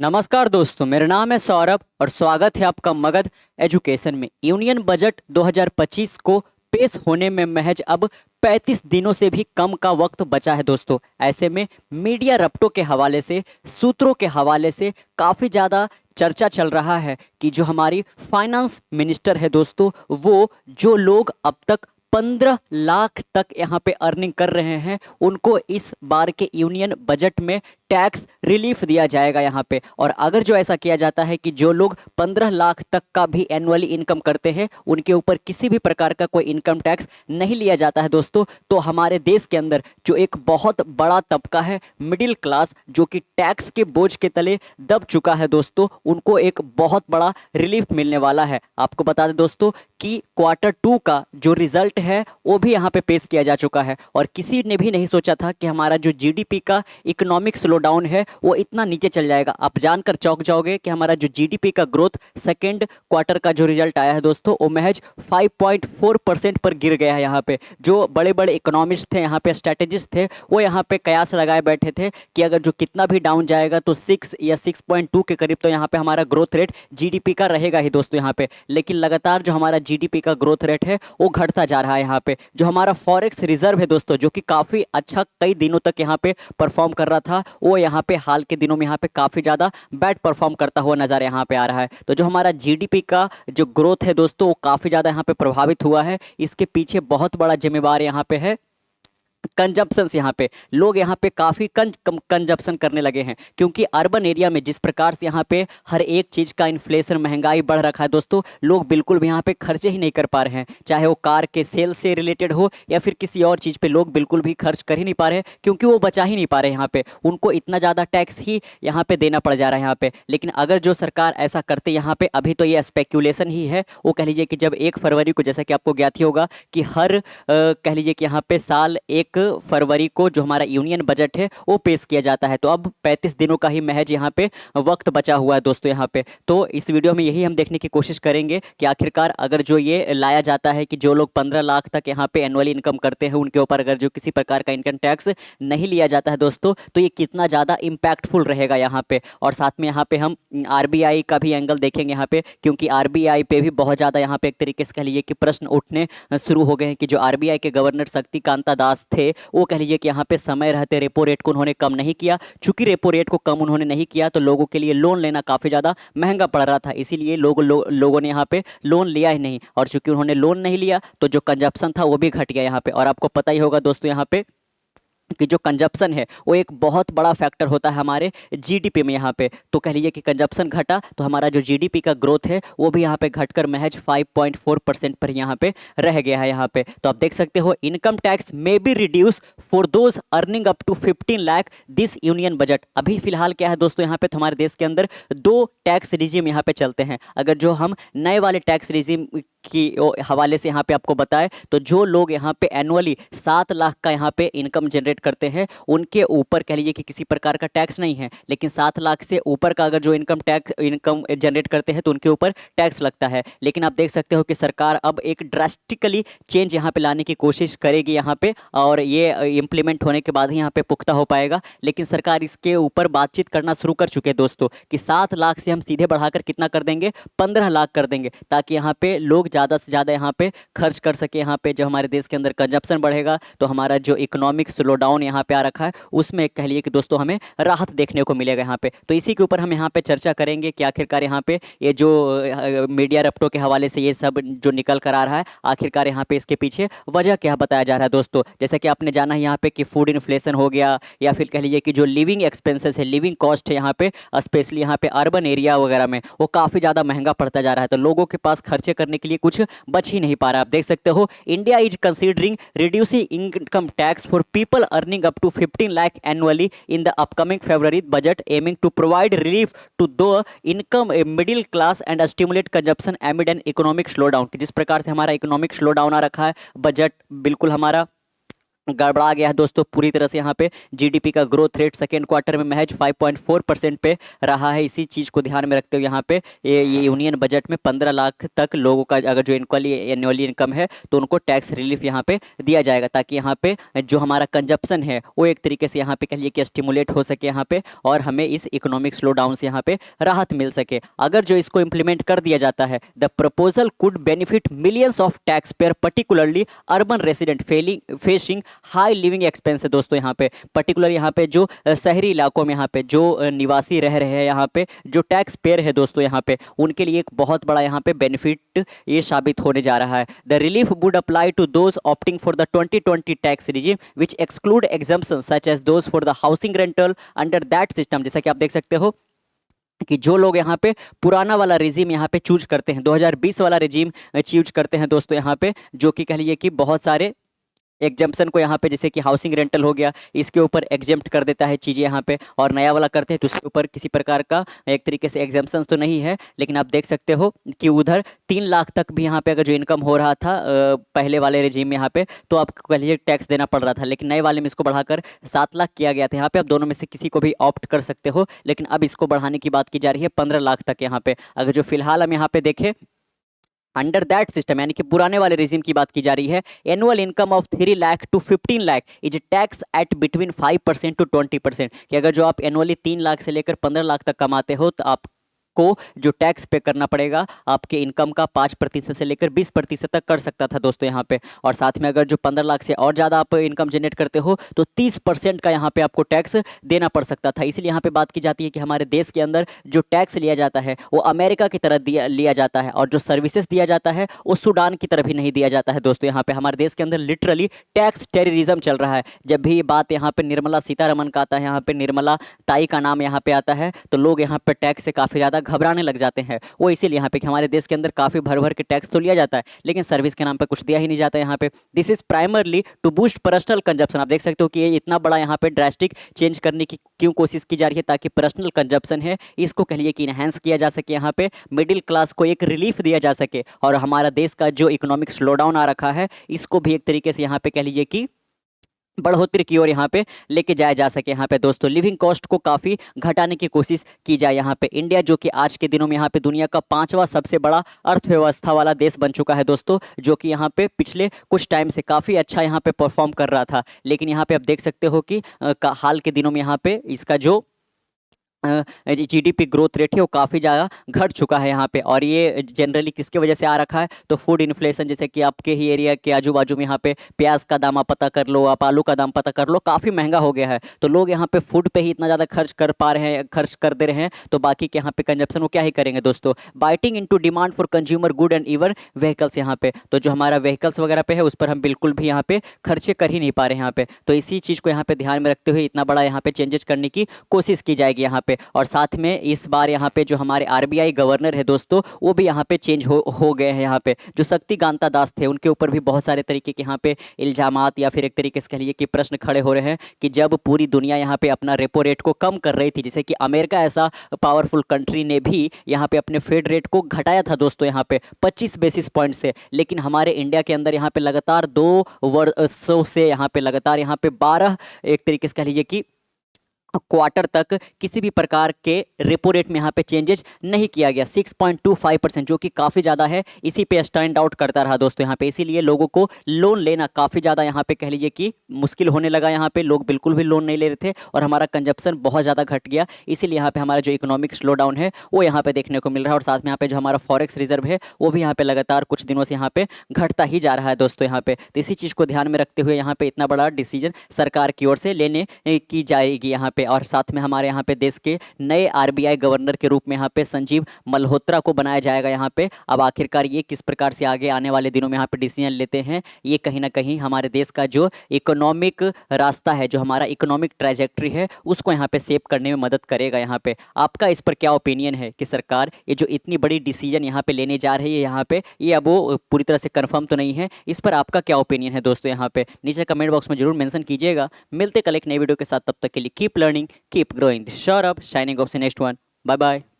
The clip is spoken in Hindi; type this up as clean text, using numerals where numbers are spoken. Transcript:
नमस्कार दोस्तों, मेरा नाम है सौरभ और स्वागत है आपका मगध एजुकेशन में। यूनियन बजट 2025 को पेश होने में महज अब 35 दिनों से भी कम का वक्त बचा है दोस्तों। ऐसे में मीडिया रपटों के हवाले से, सूत्रों के हवाले से काफ़ी ज़्यादा चर्चा चल रहा है कि जो हमारी फाइनेंस मिनिस्टर है दोस्तों, वो जो लोग अब तक 15 लाख तक यहाँ पे अर्निंग कर रहे हैं, उनको इस बार के यूनियन बजट में टैक्स रिलीफ दिया जाएगा यहाँ पे। और अगर जो ऐसा किया जाता है कि जो लोग 15 लाख तक का भी एनुअली इनकम करते हैं, उनके ऊपर किसी भी प्रकार का कोई इनकम टैक्स नहीं लिया जाता है दोस्तों, तो हमारे देश के अंदर जो एक बहुत बड़ा तबका है मिडिल क्लास, जो कि टैक्स के बोझ के तले दब चुका है दोस्तों, उनको एक बहुत बड़ा रिलीफ मिलने वाला है। आपको बता दें दोस्तों कि Q2 का जो रिजल्ट है वो भी यहाँ पे पेश किया जा चुका है और किसी ने भी नहीं सोचा था कि हमारा जो जीडीपी का इकोनॉमिक स्लोडाउन है वो इतना नीचे चल जाएगा। आप जानकर चौंक जाओगे कि हमारा जो जीडीपी का ग्रोथ सेकेंड क्वार्टर का जो रिजल्ट आया है दोस्तों, वो महज 5.4% पर गिर गया है। यहाँ पे जो बड़े बड़े इकोनॉमिस्ट थे, यहाँ पे स्ट्रेटेजिस्ट थे, वो यहाँ पे कयास लगाए बैठे थे कि अगर जो कितना भी डाउन जाएगा तो 6 या 6.2 के करीब तो यहाँ पे हमारा ग्रोथ रेट जीडीपी का रहेगा ही दोस्तों यहाँ पे। लेकिन लगातार जो हमारा जीडीपी का ग्रोथ रेट है वो घटता जा रहा है। यहाँ पे जो हमारा फॉरेक्स रिजर्व है दोस्तों, जो कि काफ़ी अच्छा कई दिनों तक यहाँ पे परफॉर्म कर रहा था, वो यहाँ पे हाल के दिनों में यहाँ पे काफ़ी ज़्यादा बैड परफॉर्म करता हुआ नज़र यहाँ पे आ रहा है। तो जो हमारा जीडीपी का जो ग्रोथ है दोस्तों, वो काफ़ी ज़्यादा यहाँ पे प्रभावित हुआ है। इसके पीछे बहुत बड़ा जिम्मेवार यहाँ पे है कंजप्शन। यहाँ पे लोग यहाँ पे काफ़ी कंजप्शन करने लगे हैं, क्योंकि अर्बन एरिया में जिस प्रकार से यहाँ पे हर एक चीज़ का इन्फ्लेशन, महंगाई बढ़ रखा है दोस्तों, लोग बिल्कुल भी यहाँ पे खर्चे ही नहीं कर पा रहे हैं। चाहे वो कार के सेल से रिलेटेड हो या फिर किसी और चीज़ पे, लोग बिल्कुल भी खर्च कर ही नहीं पा रहे हैं, क्योंकि वो बचा ही नहीं पा रहे हैं। यहाँ पे उनको इतना ज़्यादा टैक्स ही यहाँ पे देना पड़ जा रहा है यहाँ पे। लेकिन अगर जो सरकार ऐसा करते यहाँ पे, अभी तो ये स्पेक्यूलेशन ही है, वो कह लीजिए कि जब 1 फरवरी को, जैसा कि आपको ज्ञात ही होगा कि हर कह लीजिए कि यहाँ पे साल 1 फरवरी को जो हमारा यूनियन बजट है वो पेश किया जाता है। तो अब 35 दिनों का ही महज यहाँ पे वक्त बचा हुआ है दोस्तों यहाँ पे। तो इस वीडियो में यही हम देखने की कोशिश करेंगे कि आखिरकार अगर जो ये लाया जाता है कि जो लोग 15 लाख तक यहाँ पे एनुअली इनकम करते हैं, उनके ऊपर अगर जो किसी प्रकार का इनकम टैक्स नहीं लिया जाता है दोस्तों, तो ये कितना ज़्यादा इम्पैक्टफुल रहेगा यहाँ पे। और साथ में यहाँ पे हम आरबीआई का भी एंगल देखेंगे यहाँ पे, क्योंकि आरबीआई पे भी बहुत ज़्यादा यहाँ पे एक तरीके से कह लीजिए कि प्रश्न उठने शुरू हो गए हैं कि जो आरबीआई के गवर्नर शक्तिकांता दास थे, वो कह लीजिए कि यहाँ पे समय रहते रेपो रेट को उन्होंने कम नहीं किया। चूंकि रेपो रेट को कम उन्होंने नहीं किया तो लोगों के लिए लोन लेना काफ़ी ज़्यादा महंगा पड़ रहा था, इसीलिए लोगों ने यहाँ पे लोन लिया ही नहीं। और चूंकि उन्होंने लोन नहीं लिया तो जो कंजप्शन था वो भी घट गया यहाँ पे। और आपको पता ही होगा दोस्तों यहाँ पे कि जो कंजप्शन है वो एक बहुत बड़ा फैक्टर होता है हमारे जीडीपी में यहाँ पे। तो कह लीजिए कि कंजप्शन घटा तो हमारा जो जीडीपी का ग्रोथ है वो भी यहाँ पे घटकर महज 5.4% पर यहाँ पे रह गया है यहाँ पे। तो आप देख सकते हो, income tax may be reduce for those earning up to 15 lakh this union budget. अभी फिलहाल क्या है दोस्तों यहाँ पे, तो हमारे देश के अंदर 2 टैक्स रिजीम यहाँ पे चलते हैं। अगर जो हम नए वाले टैक्स रिजीम की हवाले से यहाँ पे आपको बताएं, तो जो लोग यहाँ पे एनुअली 7 लाख का यहाँ पे इनकम जनरेट करते हैं, उनके ऊपर कह लीजिए कि किसी प्रकार का टैक्स नहीं है। लेकिन 7 लाख से ऊपर का अगर जो इनकम जनरेट करते हैं तो उनके ऊपर टैक्स लगता है। लेकिन आप देख सकते हो कि सरकार अब एक ड्रास्टिकली चेंज यहाँ पे लाने की कोशिश करेगी यहाँ पे, और ये इम्प्लीमेंट होने के बाद ही यहाँ पे पुख्ता हो पाएगा। लेकिन सरकार इसके ऊपर बातचीत करना शुरू कर चुके हैं दोस्तों कि 7 लाख से हम सीधे बढ़ाकर कितना कर देंगे, 15 लाख कर देंगे, ताकि यहाँ पे लोग ज़्यादा से ज़्यादा यहाँ पे खर्च कर सके। यहाँ पे जब हमारे देश के अंदर कंजप्शन बढ़ेगा तो हमारा जो इकोनॉमिक स्लो डाउन यहाँ पे आ रखा है, उसमें कह लिए कि दोस्तों हमें राहत देखने को मिलेगा यहाँ पे। तो इसी के ऊपर हम यहाँ पे चर्चा करेंगे कि आखिरकार यहाँ पे ये जो मीडिया रपटों के हवाले से ये सब जो निकल कर आ रहा है, आखिरकार यहाँ पे इसके पीछे वजह क्या बताया जा रहा है दोस्तों। जैसे कि आपने जाना है यहाँ पे कि फूड इन्फ्लेशन हो गया, या फिर कह लीजिए कि जो लिविंग एक्सपेंसेस है, लिविंग कॉस्ट है यहाँ पे, स्पेशली यहाँ पे अर्बन एरिया वगैरह में, वो काफ़ी ज़्यादा महंगा पड़ता जा रहा है। तो लोगों के पास खर्चे करने के लिए कुछ बच ही नहीं पा रहा। आप देख सकते हो, India is considering reducing income tax for people earning up to 15 lakh annually in the upcoming February budget, aiming to provide relief to दो income middle class and stimulate consumption amid an economic slowdown. जिस प्रकार से हमारा इकोनॉमिक स्लो डाउन आ रखा है, बजट बिल्कुल हमारा गड़बड़ा गया है दोस्तों पूरी तरह से। यहाँ पे जीडीपी का ग्रोथ रेट सेकेंड क्वार्टर में महज 5.4% पे रहा है। इसी चीज़ को ध्यान में रखते हुए यहाँ पे ये यूनियन बजट में 15 लाख तक लोगों का अगर जो एनुअली इनकम है तो उनको टैक्स रिलीफ यहाँ पे दिया जाएगा, ताकि यहाँ पे जो हमारा कंजप्शन है वो एक तरीके से यहाँ पे कह लिए कि स्टिमुलेट हो सके यहाँ पे, और हमें इस इकोनॉमिक स्लो डाउन से यहाँ पे राहत मिल सके। अगर जो इसको इम्प्लीमेंट कर दिया जाता है, the proposal could benefit millions of tax payer particularly urban resident facing high living expense है दोस्तों। यहाँ पे पर्टिकुलर यहाँ पे जो शहरी इलाकों में यहाँ पे जो निवासी रह रहे हैं, यहाँ पे जो टैक्स पेयर है दोस्तों, यहाँ पे उनके लिए एक बहुत बड़ा यहाँ पे बेनिफिट ये साबित होने जा रहा है। The relief would apply to those opting for the 2020 tax regime which exclude exemption such as those for the housing rental under that system. जैसा कि आप देख सकते हो कि जो लोग यहाँ पे पुराना वाला रिजीम यहाँ पे चूज करते हैं, 2020 वाला रिजीम चूज करते हैं दोस्तों, यहाँ पे जो कि कह लीजिए कि बहुत सारे एग्जाम्पशन को यहाँ पे जैसे कि हाउसिंग रेंटल हो गया, इसके ऊपर एग्जेम्प्ट कर देता है चीज़ें यहाँ पे, और नया वाला करते हैं तो उसके ऊपर किसी प्रकार का एक तरीके से एग्जाम्पशन तो नहीं है। लेकिन आप देख सकते हो कि उधर 3 लाख तक भी यहाँ पे अगर जो इनकम हो रहा था पहले वाले रिजीम में यहाँ पे, तो आपको कह लीजिए टैक्स देना पड़ रहा था। लेकिन नए वाले में इसको बढ़ाकर 7 लाख किया गया था। यहाँ पे आप दोनों में से किसी को भी ऑप्ट कर सकते हो, लेकिन अब इसको बढ़ाने की बात की जा रही है 15 लाख तक यहाँ पे। अगर जो फिलहाल हम यहाँ पे देखें अंडर दैट सिस्टम, यानी कि पुराने वाले रिजीम की बात की जा रही है, annual income of 3 lakh to 15 lakh is tax at between 5% to 20%। कि अगर जो आप एनुअली 3 लाख से लेकर 15 लाख तक कमाते हो तो आप को जो टैक्स पे करना पड़ेगा आपके इनकम का 5% से लेकर 20% तक कर सकता था दोस्तों यहाँ पे। और साथ में अगर जो 15 लाख से और ज़्यादा आप इनकम जनरेट करते हो तो 30% का यहाँ पे आपको टैक्स देना पड़ सकता था। इसलिए यहाँ पे बात की जाती है कि हमारे देश के अंदर जो टैक्स लिया जाता है वो अमेरिका की तरह लिया जाता है, और जो सर्विसेज दिया जाता है वो सूडान की तरह भी नहीं दिया जाता है दोस्तों। यहाँ पे हमारे देश के अंदर लिटरली टैक्स टेररिज्म चल रहा है। जब भी ये बात यहाँ पे निर्मला सीतारमन का आता है, यहाँ पे निर्मला ताई का नाम यहाँ पे आता है, तो लोग यहाँ पे टैक्स से काफ़ी ज़्यादा घबराने लग जाते हैं। वो इसीलिए यहाँ पे कि हमारे देश के अंदर काफ़ी भर भर के टैक्स तो लिया जाता है, लेकिन सर्विस के नाम पे कुछ दिया ही नहीं जाता यहाँ पे। This is primarily to boost personal consumption. आप देख सकते हो कि ये इतना बड़ा यहाँ पे ड्रास्टिक चेंज करने की क्यों कोशिश की जा रही है, ताकि पर्सनल कंजप्शन है इसको कह लिए कि इनहेंस किया जा सके, यहाँ पे मिडिल क्लास को एक रिलीफ दिया जा सके, और हमारा देश का जो इकोनॉमिक स्लो डाउन आ रखा है इसको भी एक तरीके से यहाँ पे कह लीजिए कि बढ़ोतरी की ओर यहाँ पे लेके जाया जा सके। यहाँ पे दोस्तों लिविंग कॉस्ट को काफ़ी घटाने की कोशिश की जाए। यहाँ पे इंडिया जो कि आज के दिनों में यहाँ पे दुनिया का 5वां सबसे बड़ा अर्थव्यवस्था वाला देश बन चुका है दोस्तों, जो कि यहाँ पे पिछले कुछ टाइम से काफ़ी अच्छा यहाँ पे परफॉर्म कर रहा था। लेकिन यहाँ पे आप देख सकते हो कि हाल के दिनों में यहाँ पे इसका जो जीडीपी ग्रोथ रेट है वो काफ़ी ज़्यादा घट चुका है यहाँ पे। और ये जनरली किसके वजह से आ रखा है, तो फूड इन्फ्लेशन, जैसे कि आपके ही एरिया के आजू बाजू में यहाँ पे प्याज का दाम आप पता कर लो, आप आलू का दाम पता कर लो, काफ़ी महंगा हो गया है। तो लोग यहाँ पे फूड पे ही इतना ज़्यादा खर्च कर पा रहे हैं, खर्च कर दे रहे हैं, तो बाकी के यहाँ पे कंजप्शन वो क्या ही करेंगे दोस्तों। Biting into demand for consumer good and even vehicles, यहाँ पे तो जो हमारा व्हीकल्स वगैरह पे है उस पर हम बिल्कुल भी यहाँ पे खर्चे कर ही नहीं पा रहे हैं यहाँ पे। तो इसी चीज़ को यहाँ पे ध्यान में रखते हुए इतना बड़ा यहाँ पे चेंजेस करने की कोशिश की जाएगी यहाँ पे। और साथ में इस बार यहाँ पे जो हमारे आरबीआई गवर्नर है दोस्तों वो भी यहाँ पे चेंज हो गए हैं। यहाँ पे जो शक्तिकांता दास थे उनके ऊपर भी बहुत सारे तरीके के यहाँ पे इल्जामात या फिर एक तरीके से कह लीजिए कि प्रश्न खड़े हो रहे हैं कि जब पूरी दुनिया यहाँ पे अपना रेपो रेट को कम कर रही थी, जैसे कि अमेरिका ऐसा पावरफुल कंट्री ने भी यहाँ पे अपने फेड रेट को घटाया था दोस्तों यहाँ पे 25 बेसिस पॉइंट से, लेकिन हमारे इंडिया के अंदर यहाँ पे लगातार 2 वर्षों से यहाँ पे लगातार यहाँ पे 12 एक तरीके से कह लीजिए कि क्वार्टर तक किसी भी प्रकार के रेपो रेट में यहाँ पे चेंजेस नहीं किया गया। 6.25% जो कि काफ़ी ज़्यादा है, इसी पे स्टैंड आउट करता रहा दोस्तों यहाँ पे। इसीलिए लोगों को लोन लेना काफ़ी ज़्यादा यहाँ पे कह लीजिए कि मुश्किल होने लगा। यहाँ पे लोग बिल्कुल भी लोन नहीं ले रहे थे और हमारा कंजप्शन बहुत ज़्यादा घट गया। इसीलिए यहाँ पे हमारा जो इकोनॉमिक स्लो डाउन है वो यहाँ पे देखने को मिल रहा है। और साथ में यहाँ पे जो हमारा फॉरेक्स रिजर्व है वो भी यहाँ पे लगातार कुछ दिनों से यहाँ पे घटता ही जा रहा है दोस्तों यहाँ पे। तो इसी चीज़ को ध्यान में रखते हुए यहाँ पे इतना बड़ा डिसीजन सरकार की ओर से लेने की जाएगी यहाँ पे। और साथ में हमारे यहाँ पे देश के नए आरबीआई गवर्नर के रूप में यहाँ पे संजीव मल्होत्रा को बनाया जाएगा यहाँ पे। अब आखिरकार ये किस प्रकार से आगे आने वाले दिनों में यहाँ पे डिसीजन लेते हैं, ये कहीं ना कहीं हमारे देश का जो इकोनॉमिक रास्ता है, जो हमारा इकोनॉमिक ट्रैजेक्टरी है, उसको यहाँ पे सेव करने में मदद करेगा यहाँ पे। आपका इस पर क्या ओपिनियन है कि सरकार ये जो इतनी बड़ी डिसीजन यहाँ पे लेने जा रही है यहाँ पे, ये अब वो पूरी तरह से कन्फर्म तो नहीं है, इस पर आपका क्या ओपिनियन है दोस्तों यहाँ पे नीचे कमेंट बॉक्स में जरूर मेंशन कीजिएगा। मिलते कल एक नई वीडियो के साथ, तब तक के लिए keep learning keep growing. This is Saurabh signing off. See you next one. Bye bye.